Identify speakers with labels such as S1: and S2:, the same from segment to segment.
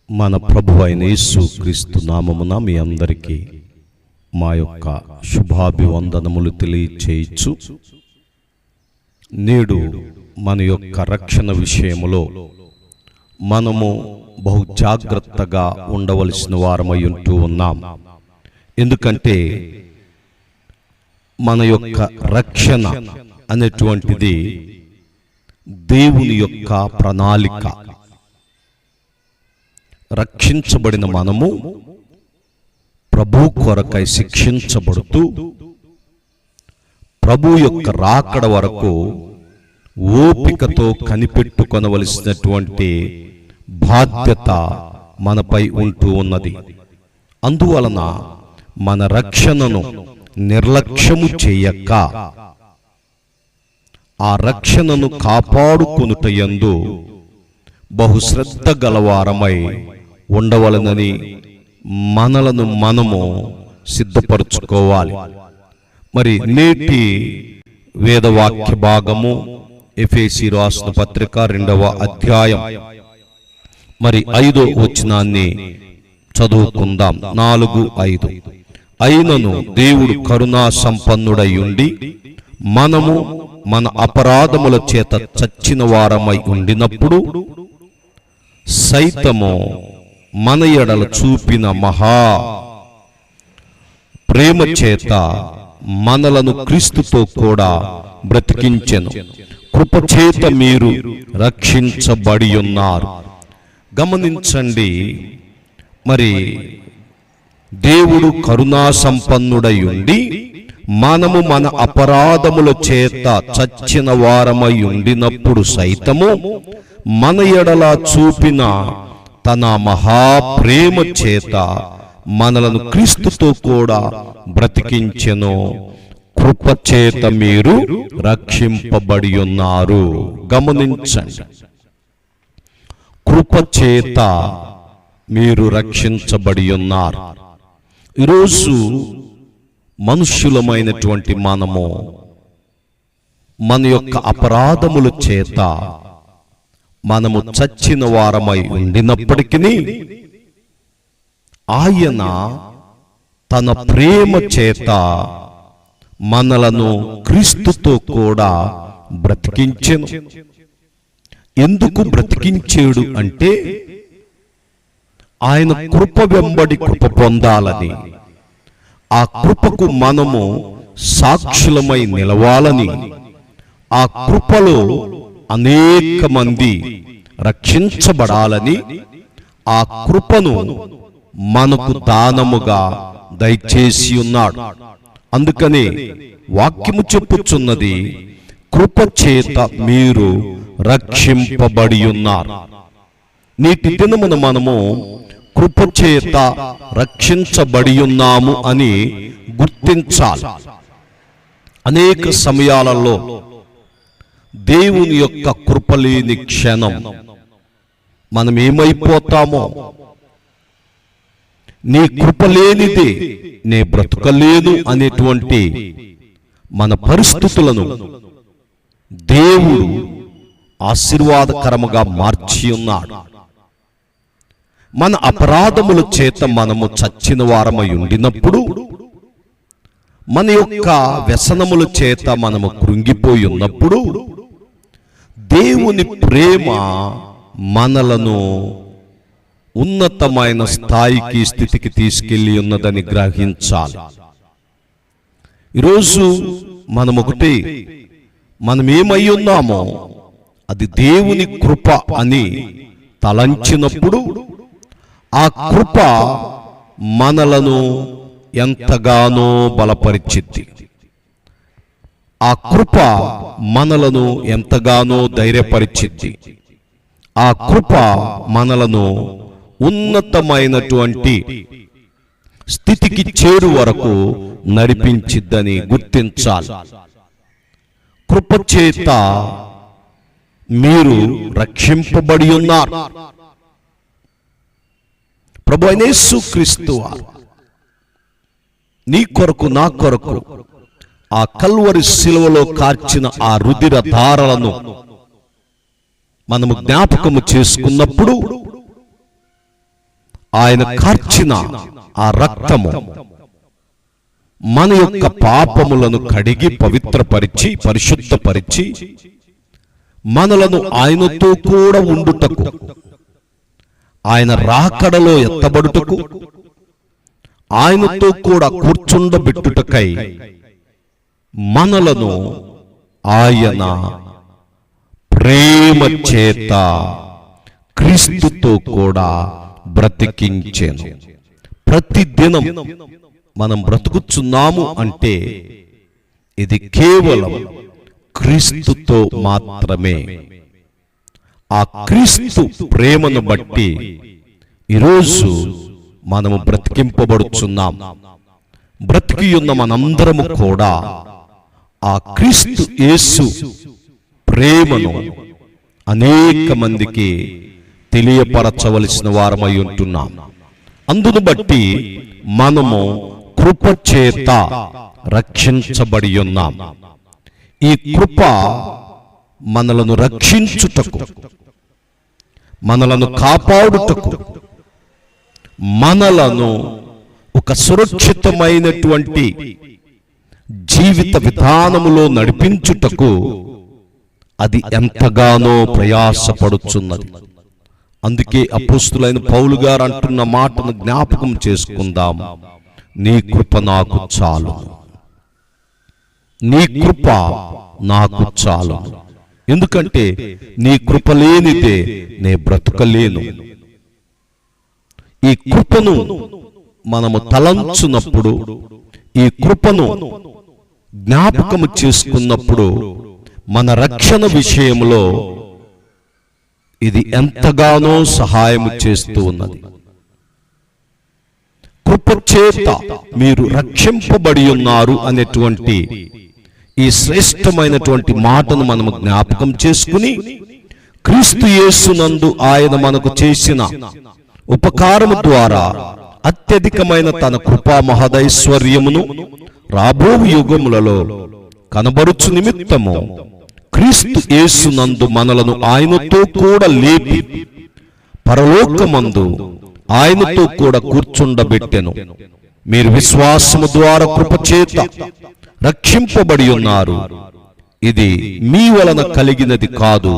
S1: మన ప్రభు అయిన యేసు క్రీస్తు నామమున మీ అందరికీ మా యొక్క శుభాభివందనములు తెలియచేయచ్చు. నేడు మన యొక్క రక్షణ విషయములో మనము బహు జాగ్రత్తగా ఉండవలసిన వారమై ఉంటూ ఉన్నాం. ఎందుకంటే మన యొక్క రక్షణ అనేటువంటిది దేవుని యొక్క ప్రణాళిక. రక్షించబడిన మనము ప్రభు కొరకై శిక్షించబడుతూ ప్రభు యొక్క రాకడ వరకు ఓపికతో కనిపెట్టుకొనవలసినటువంటి బాధ్యత మనపై ఉంటూ ఉన్నది. అందువలన మన రక్షణను నిర్లక్ష్యము చేయక ఆ రక్షణను కాపాడుకొనుటయందు బహుశ్రద్ధ గలవారమై ఉండవలనని మనలను మనము సిద్ధపరచుకోవాలి. మరి నేటి వేదవాక్య భాగము ఎఫెసీ రాసిన పత్రిక 2వ అధ్యాయం మరి 5వ వచనాన్ని చదువుకుందాం. 4-5. అయినను దేవుడు కరుణా సంపన్నుడై ఉండి మనము మన అపరాధముల చేత చచ్చిన వారమై ఉండినప్పుడు సైతము మన ఎడల చూపిన మహా ప్రేమ చేత మనలను క్రీస్తుతో కూడా బ్రతికించెను. కృపచేత మీరు రక్షించబడి ఉన్నారు. గమనించండి, మరి దేవుడు కరుణా సంపన్నుడై ఉండి మనము మన అపరాధముల చేత చచ్చిన వారమై ఉండినప్పుడు సైతము మన ఎడల చూపిన తన మహాప్రేమ చేత మనలను క్రీస్తుతో కూడా బ్రతికించెను. కృపచేత మీరు రక్షింపబడి ఉన్నారు. గమనించండి, కృపచేత మీరు రక్షించబడి ఉన్నారు. ఈరోజు మనుష్యులమైనటువంటి మనము మన యొక్క అపరాధముల చేత మనము చచ్చిన వారమై ఉండినప్పటికీ ఆయన తన ప్రేమ చేత మనలను క్రీస్తుతో కూడా బ్రతికించెను. ఎందుకు బ్రతికించేడు అంటే ఆయన కృప వెంబడి కృప పొందాలని, ఆ కృపకు మనము సాక్షులమై నిలవాలని, ఆ కృపలో అనేక మంది రక్షించబడాలని, ఆ కృపను మనకు దానముగా దయచేసి ఉన్నాడు. అందుకని వాక్యము చెప్పుచున్నది, కృపచేత మీరు రక్షింపబడి ఉన్నారు. నేటి దినమున మనము కృపచేత రక్షించబడి ఉన్నాము అని గుర్తించాలి. అనేక సమయాలలో దేవుని యొక్క కృపలేని క్షణం మనం ఏమైపోతామో, నీ కృపలేనిదే నే బ్రతుకలేను అనేటువంటి మన పరిస్థితులను దేవుడు ఆశీర్వాదకరముగా మార్చి ఉన్నాడు. మన అపరాధముల చేత మనము చచ్చిన వారమై ఉండినప్పుడు, మన యొక్క వ్యసనముల చేత మనము కృంగిపోయి ఉన్నప్పుడు దేవుని ప్రేమ మనలను ఉన్నతమైన స్థాయికి, స్థితికి తీసుకెళ్లి ఉన్నదని గ్రహించాలి. ఈరోజు మనం ఏమై ఉన్నామో అది దేవుని కృప అని తలంచినప్పుడు ఆ కృప మనలను ఎంతగానో బలపరిచిద్ది. ఆ కృప మనలను ఎంతగానో ధైర్యపరిచిద్ది. ఆ కృప మనలను ఉన్నతమైనటువంటి స్థితికి చేరు వరకు నడిపించిద్దని గుర్తించాలి. కృపచేత మీరు రక్షింపబడి ఉన్నారు. ప్రభు అయిన యేసు క్రీస్తు నీ కొరకు నా కొరకు ఆ కల్వరి శిలువలో కార్చిన ఆ రుధిర ధారలను మనము జ్ఞాపకము చేసుకున్నప్పుడు ఆయన కార్చిన ఆ రక్తము మన యొక్క పాపములను కడిగి పవిత్రపరిచి పరిశుద్ధపరిచి మనలను ఆయనతో కూడా ఉండుటకు, ఆయన రాకడలో ఎత్తబడుటకు, ఆయనతో కూడా కూర్చుండబెట్టుటకై మనలను ఆయన ప్రేమ చేత క్రీస్తుతో కూడా బ్రతికించెను. ప్రతిదినం మనం బ్రతుకుచున్నాము అంటే ఇది కేవలం క్రీస్తుతో మాత్రమే. ఆ క్రీస్తు ప్రేమను బట్టి ఈరోజు మనము బ్రతికింపబడుచున్నాం. బ్రతికి ఉన్న మనందరము కూడా ఆ క్రీస్తు యేసు ప్రేమను అనేక మందికి తెలియపరచవలసిన వారమై ఉంటున్నాం. అందును బట్టి మనము కృపచేత రక్షించబడి ఉన్నాం. ఈ కృప మనలను రక్షించుటకు, మనలను కాపాడుటకు, మనలను ఒక సురక్షితమైనటువంటి జీవిత విధానములో నడిపించుటకు అది ఎంతగానో ప్రయాసపడుచున్నది. అందుకే అపోస్తులైన పౌలు గారు అంటున్న మాటను జ్ఞాపకం చేసుకుందాం. నీ కృప నాకు చాలు, నీ కృప నాకు చాలు. ఎందుకంటే నీ కృప లేనిదే నే బ్రతకలేను. ఈ కృపను మనము తలంచునప్పుడు, ఈ కృపను జ్ఞాపకము చేసుకున్నప్పుడు మన రక్షణ విషయంలో ఇది ఎంతగానో సహాయము చేస్తూ ఉన్నది. కృప చేత మీరు రక్షింపబడి ఉన్నారు అనేటువంటి ఈ శ్రేష్టమైనటువంటి మాటను మనము జ్ఞాపకం చేసుకుని, క్రీస్తు యేసునందు ఆయన మనకు చేసిన ఉపకారము ద్వారా అత్యధికమైన తన కృపా మహదైశ్వర్యమును రాబో యుగములలో కనబరుచు నిమిత్తము క్రీస్తు యేసునందు మనలను ఆయనతో కూడా లేపి పరలోకమందు ఆయనతో కూడా కూర్చుండబెట్టెను. మీరు విశ్వాసము ద్వారా కృపచేత రక్షింపబడి ఉన్నారు. ఇది మీ వలన కలిగినది కాదు,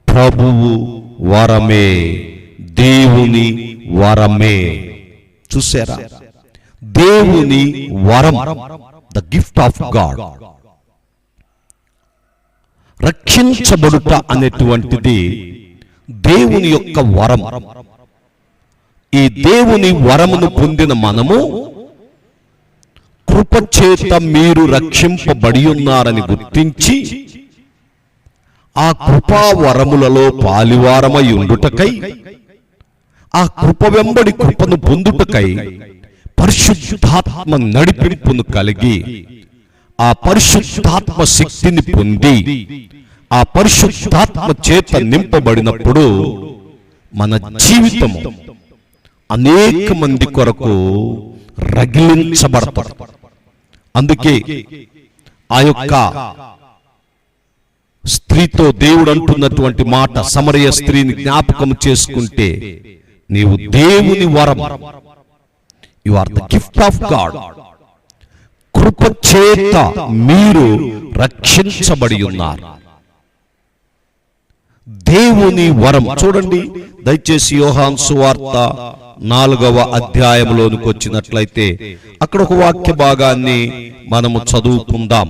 S1: ప్రభువు వరమే, దేవుని వరమే. చూసారా? దేవుని వరం, ద గిఫ్ట్ ఆఫ్ గాడ్. రక్షించబడుట అనేటువంటిది దేవుని యొక్క వరం. ఈ దేవుని వరమును పొందిన మనము కృపచేత మీరు రక్షింపబడి ఉన్నారని గుర్తించి ఆ కృపా వరములలో పాలివారమై ఉండుటకై, ఆ కృప వెంబడి కృపను పొందుటకై పరిశుద్ధాత్మ నడిపింపును కలిగి, ఆ పరిశుద్ధాత్మ శక్తిని పొంది, ఆ పరిశుద్ధాత్మ చేత నింపబడినప్పుడు మన జీవితము అనేక మంది కొరకు రగిలించబడతారు. అందుకే ఆ యొక్క స్త్రీతో దేవుడు అంటున్నటువంటి మాట, సమరయ స్త్రీని జ్ఞాపకం చేసుకుంటే, నీవు దేవుని వరం, you are the gift of God. కృప చేత మీరు రక్షించబడి ఉన్నారు. దేవుని వరం. చూడండి, దయచేసి యోహాను సువార్త 4వ అధ్యాయంలోనికి వచ్చినట్లయితే అక్కడ ఒక వాక్య భాగాన్ని మనము చదువుకుందాం.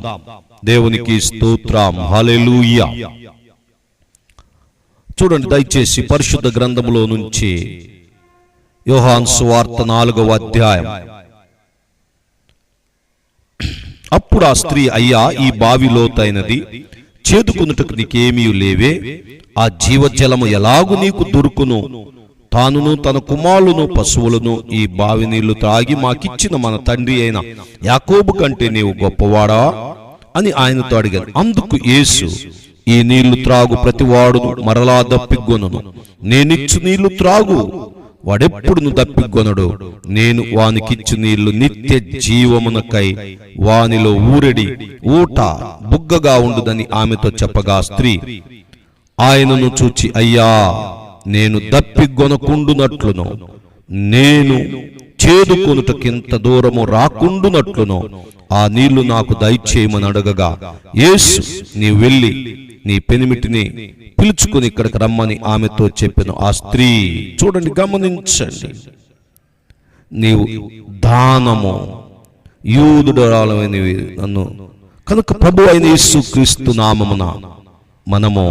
S1: దేవునికి స్తోత్రం, హల్లెలూయా. చూడండి దయచేసి పరిశుద్ధ గ్రంథములో నుంచి యోహాను సువార్త 4వ అధ్యాయం. అప్పుడు ఆ స్త్రీ, అయ్యా, ఈ బావి లోతైనది, చేదుకున్నటకు నీకేమీ లేవే. ఆ జీవజలము ఎలాగు నీకు దొరుకును? తానును తన కుమారులను పశువులను ఈ బావి నీళ్లు త్రాగి మాకిచ్చిన మన తండ్రి అయిన యాకోబు కంటే నీవు గొప్పవాడా అని ఆయనతో అడిగాను. అందుకు యేసు, ఈ నీళ్లు త్రాగు ప్రతివాడును మరలా దప్పిగొనును. నేనిచ్చు నీళ్లు త్రాగు వాడెప్పుడును దప్పిగొనడు. నేను వానికిచ్చు నీళ్లు నిత్య జీవమునకై వానిలో ఊరెడి ఊట బుగ్గగా ఉండుదని ఆమెతో చెప్పగా, స్త్రీ ఆయనను చూచి, అయ్యా, నేను దప్పిగొనకుండునట్లును నేను చేదుకొనుటకింత దూరము రాకుండునట్లును ఆ నీళ్లు నాకు దయచేయమని అడగగా, యేసు నీవు వెళ్ళి నీ పెనిమిటిని పిలుచుకుని ఇక్కడికి రమ్మని ఆమెతో చెప్పెను. ఆ స్త్రీ, చూడండి, గమనించండి, నీవు దానము యూదురాలమైనవి నన్ను కనుక ప్రభు అయిన యేసుక్రీస్తు నామమున మనము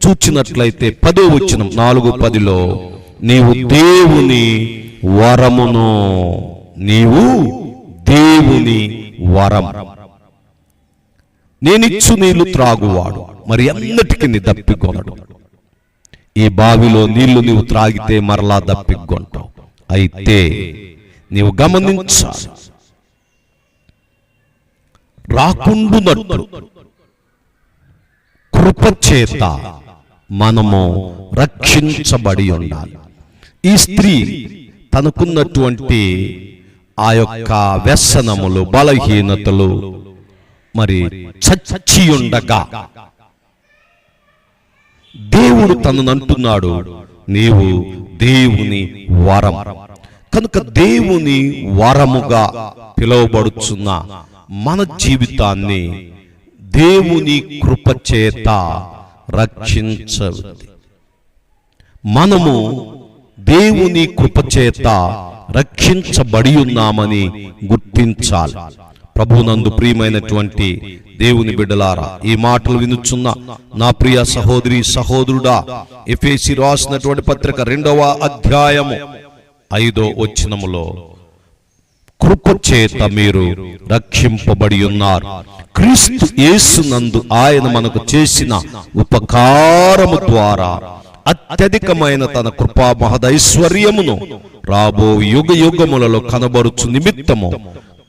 S1: చూచినట్లయితే 10వ వచనం 4:10లో నీవు దేవుని వరమును, నీవు దేవుని వరం, నేనిచ్చు నీళ్లు త్రాగువాడు మరి అన్నిటికీ దప్పికొనడు. ఈ బావిలో నీళ్లు నీవు త్రాగితే మరలా దప్పికొంటావు. అయితే నీవు గమనించాలి, రాకుండునట్లు కృపచేత మనము రక్షించబడి ఉండాలి. ఈ స్త్రీ తనకున్నటువంటి ఆ యొక్క వ్యసనములు, బలహీనతలు మరి చచ్చి ఉండగా దేవుడు తనను అంటున్నాడు, నీవు దేవుని వరం. కనుక దేవుని వరముగా పిలువబడుచున్న మన జీవితాన్ని దేవుని కృపచేత రక్షించవద్దు. మనము దేవుని కృపచేత రక్షించబడి ఉన్నామని గుర్తించాలి. ప్రభునందు ప్రియమైనటువంటి దేవుని బిడ్డలారా, ఈ మాటలు వినుచున్న నా ప్రియ సహోదరి సహోదరుడా, ఎఫెసీ రాసినటువంటి పత్రిక 2వ అధ్యాయము 5వ వచనములో కృపచేత మీరు రక్షింపబడి ఉన్నారు, క్రీస్తు యేసునందు ఆయన మనకు చేసిన ఉపకారము ద్వారా అత్యధికమైన తన కృపా మహదైశ్వర్యమును రాబో యుగ యుగములలో కనబరుచు నిమిత్తము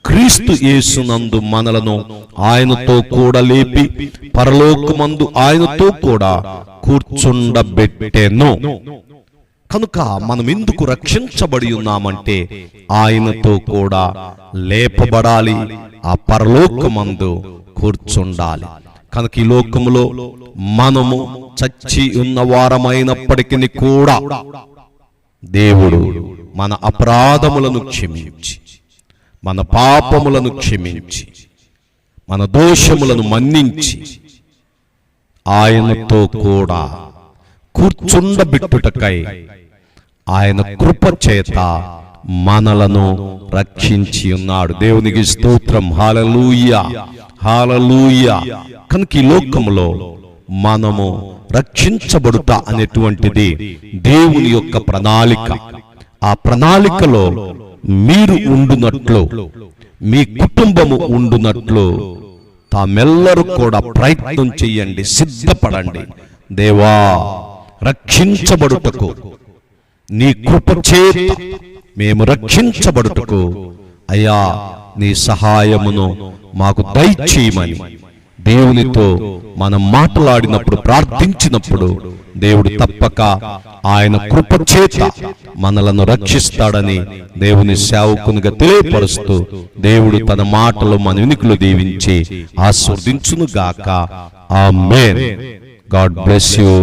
S1: క్రీస్తు యేసునందు మనలను ఆయనతో కూడా లేపి పరలోకమందు ఆయనతో కూడా కూర్చుండబెట్టెను. కనుక మనం ఎందుకు రక్షించబడి ఉన్నామంటే ఆయనతో కూడా లేపబడాలి, ఆ పరలోకమందు కూర్చుండాలి. కనుక ఈ లోకములో మనము చచ్చి ఉన్న వారమైనప్పటికీ కూడా దేవుడు మన అపరాధములను క్షమించి, మన పాపములను క్షమించి, మన దోషములను మన్నించి ఆయనతో కూడా కూర్చుండబెట్టుటకై ఆయన కృపచేత మనలను రక్షించి ఉన్నాడు. దేవునికి స్తోత్రం. హల్లెలూయా, హల్లెలూయా. కనుక ఈ లోకములో మనము రక్షించబడుట అనేటువంటిది దేవుని యొక్క ప్రణాళిక. ఆ ప్రణాళికలో మీరు ఉండునట్లు, మీ కుటుంబము ఉండునట్లు తామెల్లరూ కూడా ప్రయత్నం చెయ్యండి, సిద్ధపడండి. దేవా, రక్షించబడుటకు నీ కృపచేత మేము రక్షించబడుటకు అయ్యా నీ సహాయమును మాకు దయచేయమని దేవునితో మనం మాట్లాడినప్పుడు, ప్రార్థించినప్పుడు దేవుడు తప్పక ఆయన కృపచేత మనలను రక్షిస్తాడని దేవుని సేవకునిగా తెలియపరుస్తూ దేవుడు తన మాటలు మన వినికిలో దీవించి ఆశీర్వదించును గాక. ఆమేన్. God bless you.